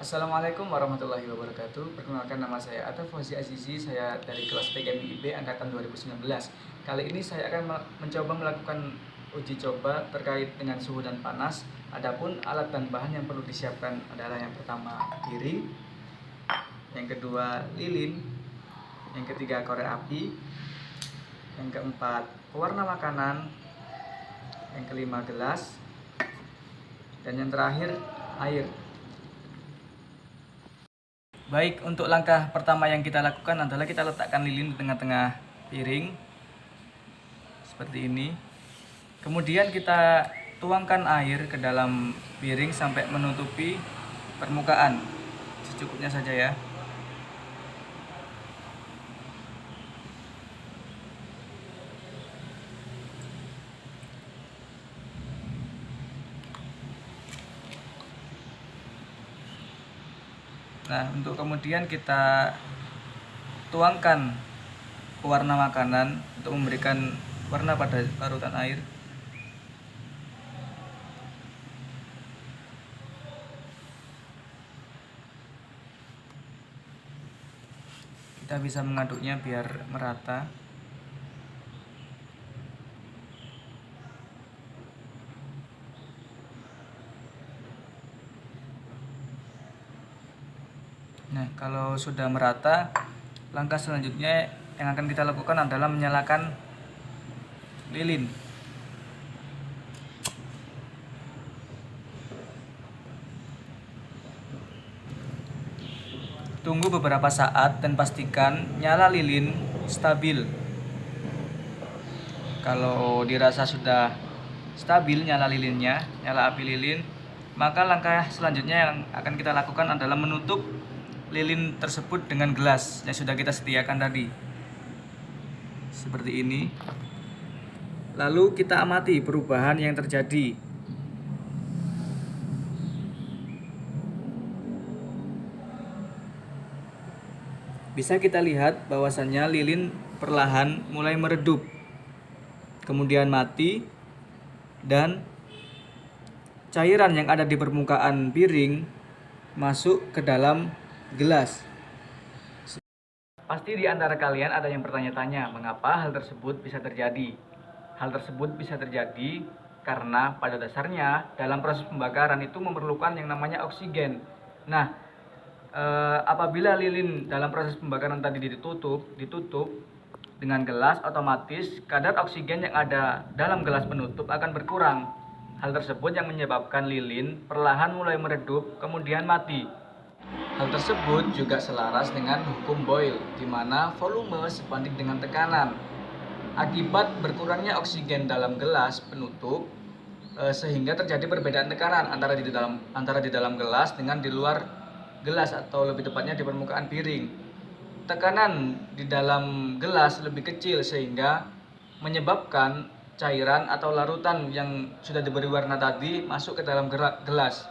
Assalamualaikum warahmatullahi wabarakatuh. Perkenalkan, nama saya Atta Fauzi Azizi. Saya dari kelas PKMIB angkatan 2019. Kali ini saya akan mencoba melakukan uji coba terkait dengan suhu dan panas. Adapun alat dan bahan yang perlu disiapkan adalah yang pertama piring, yang kedua lilin, yang ketiga korek api, yang keempat pewarna makanan, yang kelima gelas, dan yang terakhir air. Baik, untuk langkah pertama yang kita lakukan adalah kita letakkan lilin di tengah-tengah piring seperti ini. Kemudian kita tuangkan air ke dalam piring sampai menutupi permukaan. Secukupnya saja ya. Nah, untuk kemudian kita tuangkan pewarna makanan untuk memberikan warna pada larutan air. Kita bisa mengaduknya biar merata. Nah, kalau sudah merata, langkah selanjutnya yang akan kita lakukan adalah menyalakan lilin. Tunggu beberapa saat dan pastikan nyala lilin stabil. Kalau dirasa sudah stabil nyala lilinnya, nyala api lilin, maka langkah selanjutnya yang akan kita lakukan adalah menutup lilin tersebut dengan gelas yang sudah kita sediakan tadi. Seperti ini. Lalu kita amati perubahan yang terjadi. Bisa kita lihat bahwasannya lilin perlahan mulai meredup, kemudian mati, dan cairan yang ada di permukaan piring masuk ke dalam gelas. Pasti di antara kalian ada yang bertanya-tanya, mengapa hal tersebut bisa terjadi? Hal tersebut bisa terjadi karena pada dasarnya dalam proses pembakaran itu memerlukan yang namanya oksigen. Nah, apabila lilin dalam proses pembakaran tadi ditutup dengan gelas, otomatis kadar oksigen yang ada dalam gelas penutup akan berkurang. Hal tersebut yang menyebabkan lilin perlahan mulai meredup kemudian mati. Hal tersebut juga selaras dengan hukum Boyle, di mana volume sebanding dengan tekanan. Akibat berkurangnya oksigen dalam gelas penutup, sehingga terjadi perbedaan tekanan antara di dalam gelas dengan di luar gelas, atau lebih tepatnya di permukaan piring. Tekanan di dalam gelas lebih kecil sehingga menyebabkan cairan atau larutan yang sudah diberi warna tadi masuk ke dalam gelas.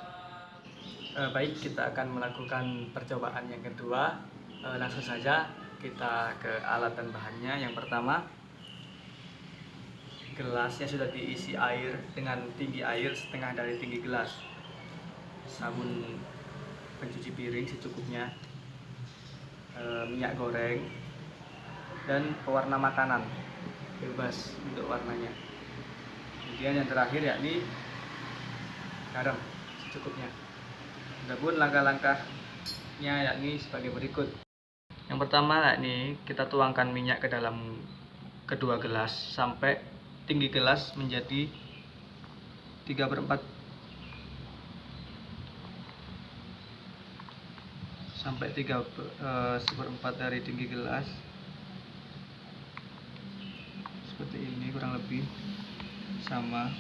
Baik, kita akan melakukan percobaan yang kedua. Langsung saja kita ke alat dan bahannya. Yang pertama, gelasnya sudah diisi air dengan tinggi air setengah dari tinggi gelas. Sabun pencuci piring secukupnya, minyak goreng, dan pewarna makanan bebas untuk warnanya. Kemudian yang terakhir yakni garam secukupnya. Adapun langkah-langkahnya yakni sebagai berikut. Yang pertama yakni kita tuangkan minyak ke dalam kedua gelas sampai tinggi gelas menjadi 3/4 sampai 3/4 dari tinggi gelas. Seperti ini kurang lebih sama.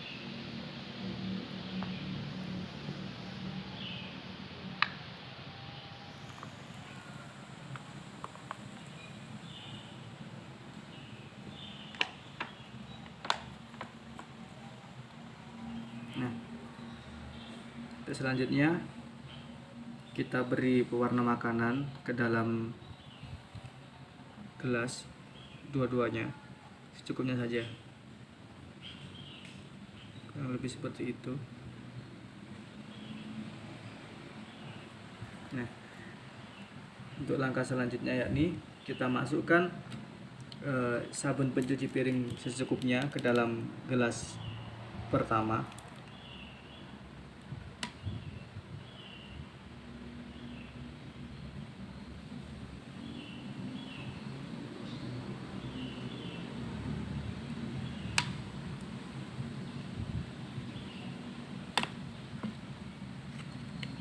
Nah, selanjutnya kita beri pewarna makanan ke dalam gelas dua-duanya secukupnya saja, kurang lebih seperti itu. Nah, untuk langkah selanjutnya yakni kita masukkan sabun pencuci piring secukupnya ke dalam gelas pertama.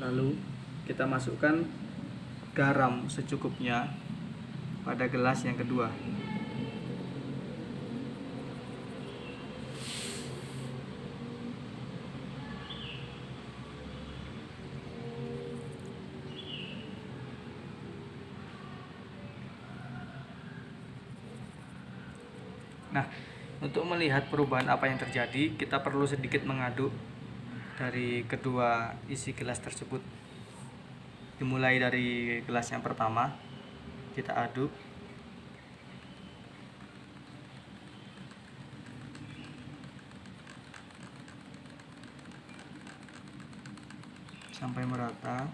Lalu kita masukkan garam secukupnya pada gelas yang kedua. Nah, untuk melihat perubahan apa yang terjadi, kita perlu sedikit mengaduk dari kedua isi gelas tersebut. Dimulai dari gelas yang pertama, kita aduk. Sampai merata.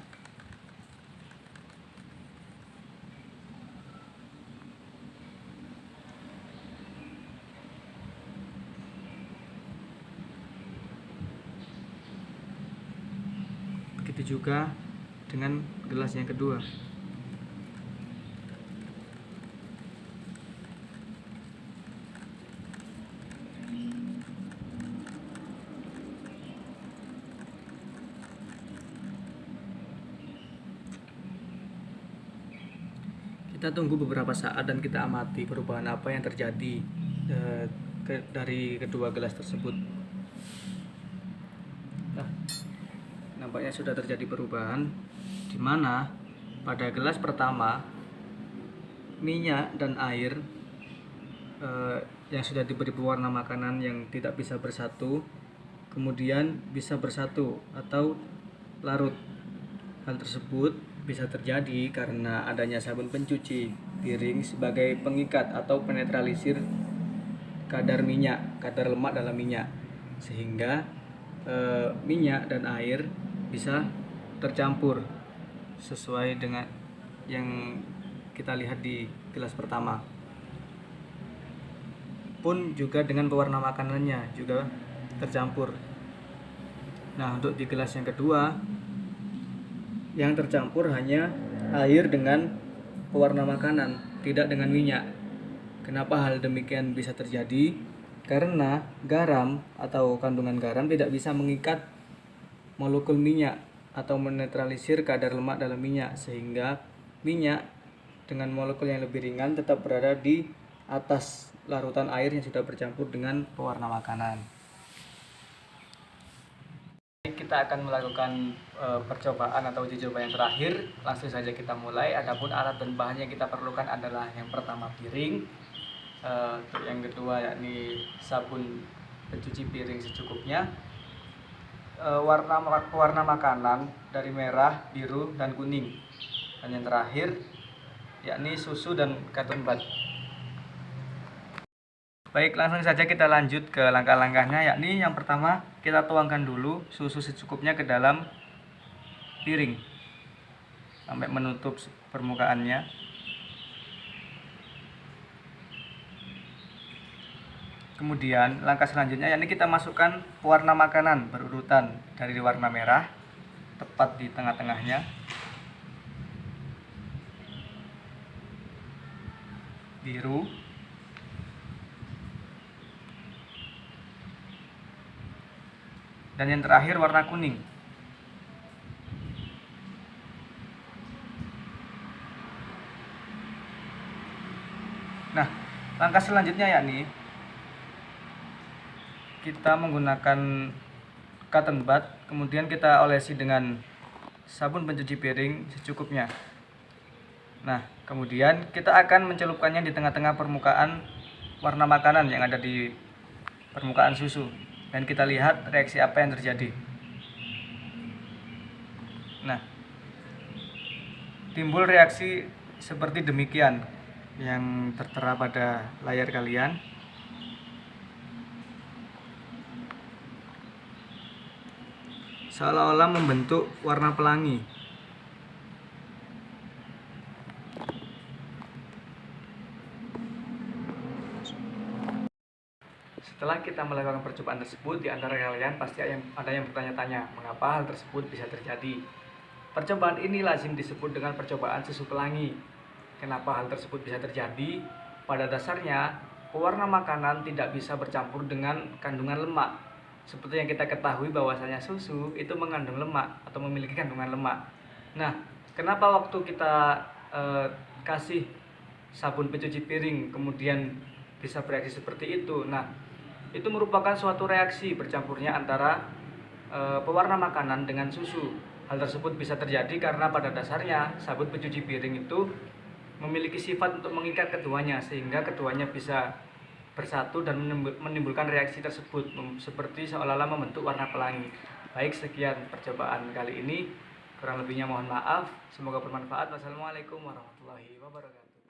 Begitu juga dengan gelas yang kedua. Kita tunggu beberapa saat dan kita amati perubahan apa yang terjadi dari kedua gelas tersebut. Nah, nampaknya sudah terjadi perubahan, di mana pada gelas pertama minyak dan air yang sudah diberi pewarna makanan yang tidak bisa bersatu kemudian bisa bersatu atau larut. Hal tersebut bisa terjadi karena adanya sabun pencuci piring sebagai pengikat atau penetralisir kadar lemak dalam minyak, sehingga minyak dan air bisa tercampur sesuai dengan yang kita lihat di gelas pertama. Pun juga dengan pewarna makanannya juga tercampur. Nah, untuk di gelas yang kedua, yang tercampur hanya air dengan pewarna makanan, tidak dengan minyak. Kenapa hal demikian bisa terjadi? Karena garam atau kandungan garam tidak bisa mengikat molekul minyak atau menetralisir kadar lemak dalam minyak, sehingga minyak dengan molekul yang lebih ringan tetap berada di atas larutan air yang sudah bercampur dengan pewarna makanan. Kita akan melakukan percobaan atau uji coba yang terakhir. Langsung saja kita mulai. Adapun alat dan bahan yang kita perlukan adalah yang pertama piring, untuk yang kedua yakni sabun pencuci piring secukupnya, warna makanan dari merah, biru, dan kuning, dan yang terakhir yakni susu dan cotton bud. Baik, langsung saja kita lanjut ke langkah-langkahnya, yakni yang pertama kita tuangkan dulu susu secukupnya ke dalam piring sampai menutup permukaannya. Kemudian langkah selanjutnya yakni kita masukkan pewarna makanan berurutan dari warna merah tepat di tengah-tengahnya, biru, dan yang terakhir warna kuning. Nah, langkah selanjutnya yakni kita menggunakan cotton bud, kemudian kita olesi dengan sabun pencuci piring secukupnya. Nah, kemudian kita akan mencelupkannya di tengah-tengah permukaan warna makanan yang ada di permukaan susu, dan kita lihat reaksi apa yang terjadi. Nah, timbul reaksi seperti demikian yang tertera pada layar kalian. Seolah-olah membentuk warna pelangi. Setelah kita melakukan percobaan tersebut, di antara kalian pasti ada yang bertanya-tanya, mengapa hal tersebut bisa terjadi? Percobaan ini lazim disebut dengan percobaan susu pelangi. Kenapa hal tersebut bisa terjadi? Pada dasarnya, pewarna makanan tidak bisa bercampur dengan kandungan lemak. Seperti yang kita ketahui bahwasanya susu itu mengandung lemak atau memiliki kandungan lemak. Nah, kenapa waktu kita kasih sabun pencuci piring kemudian bisa bereaksi seperti itu? Nah, itu merupakan suatu reaksi bercampurnya antara pewarna makanan dengan susu. Hal tersebut bisa terjadi karena pada dasarnya sabun pencuci piring itu memiliki sifat untuk mengikat keduanya sehingga keduanya bisa bersatu dan menimbulkan reaksi tersebut seperti seolah-olah membentuk warna pelangi. Baik, sekian percobaan kali ini. Kurang lebihnya mohon maaf. Semoga bermanfaat. Wassalamualaikum warahmatullahi wabarakatuh.